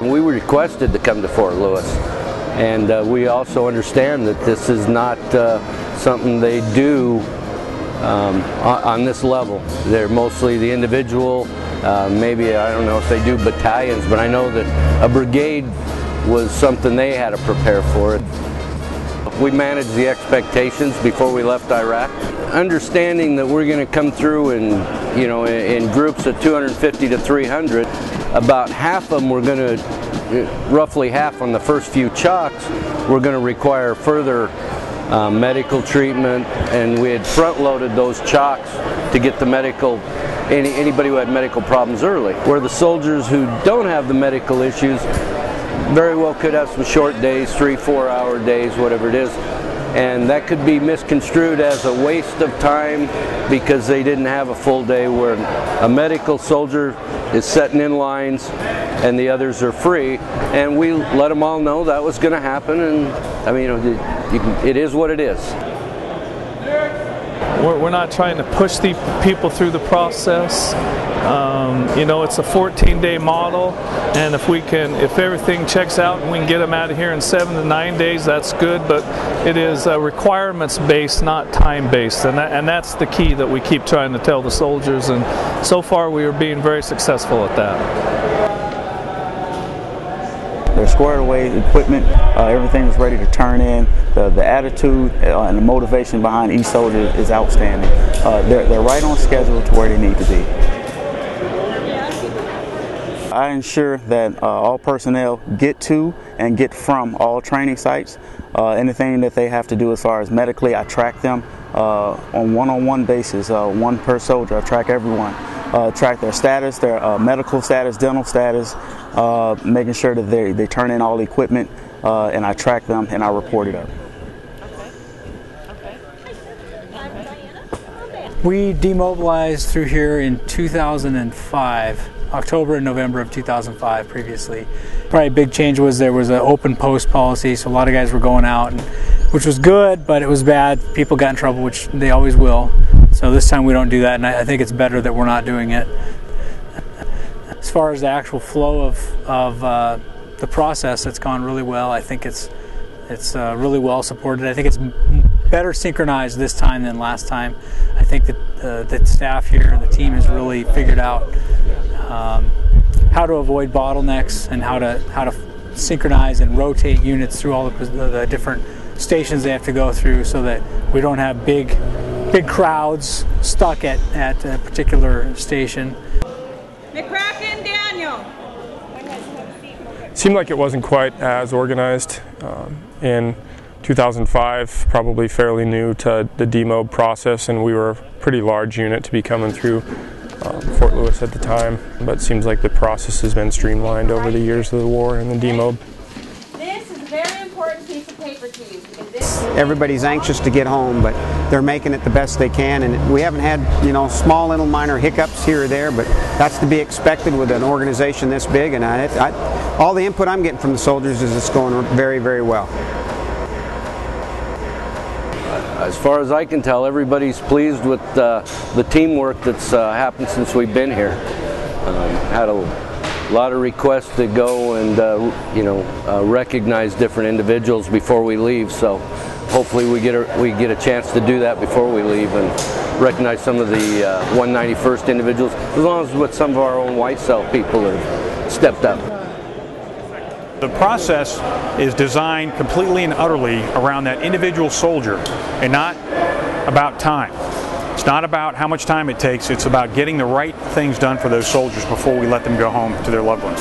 We were requested to come to Fort Lewis, and we also understand that this is not something they do on this level. They're mostly the individual, maybe I don't know if they do battalions, but I know that a brigade was something they had to prepare for. We managed the expectations before we left Iraq. Understanding that we're going to come through in groups of 250 to 300, about half of them were going to, roughly half on the first few chocks, were going to require further medical treatment, and we had front-loaded those chocks to get the medical, anybody who had medical problems early. Where the soldiers who don't have the medical issues very well could have some short days, 3-4 hour days, whatever it is, and that could be misconstrued as a waste of time because they didn't have a full day, where a medical soldier is setting in lines and the others are free, and we let them all know that was going to happen, and I mean, it is what it is. We're not trying to push the people through the process. You know, it's a 14-day model, and if everything checks out and we can get them out of here in 7 to 9 days, that's good. But it is requirements-based, not time-based, and that's the key that we keep trying to tell the soldiers. And so far, we are being very successful at that. They're squared away equipment, everything is ready to turn in. The attitude and the motivation behind each soldier is outstanding. They're right on schedule to where they need to be. I ensure that all personnel get to and get from all training sites. Anything that they have to do as far as medically, I track them on one-on-one basis, one per soldier. I track everyone. Track their status, their medical status, dental status, making sure that they turn in all the equipment, and I track them and I report it up. We demobilized through here in 2005, October and November of 2005 previously. Probably a big change was there was an open post policy, so a lot of guys were going out, which was good, but it was bad. People got in trouble, which they always will. So this time we don't do that, and I think it's better that we're not doing it. As far as the actual flow of the process, it's gone really well. I think it's really well supported. I think it's better synchronized this time than last time. I think that the staff here and the team has really figured out how to avoid bottlenecks and how to synchronize and rotate units through all the different stations they have to go through, so that we don't have big crowds stuck at a particular station. McCracken Daniel. Seemed like it wasn't quite as organized in 2005, probably fairly new to the demob process, and we were a pretty large unit to be coming through Fort Lewis at the time, but it seems like the process has been streamlined over the years of the war and the demob. This is a very important piece of paper to you. Everybody's anxious to get home, but they're making it the best they can, and we haven't had, small little minor hiccups here or there, but that's to be expected with an organization this big, and all the input I'm getting from the soldiers is it's going very, very well. As far as I can tell, everybody's pleased with the teamwork that's happened since we've been here. Had a lot of requests to go and recognize different individuals before we leave. So hopefully we get a chance to do that before we leave and recognize some of the 191st individuals, as long as with some of our own white cell people have stepped up. The process is designed completely and utterly around that individual soldier and not about time. It's not about how much time it takes, it's about getting the right things done for those soldiers before we let them go home to their loved ones.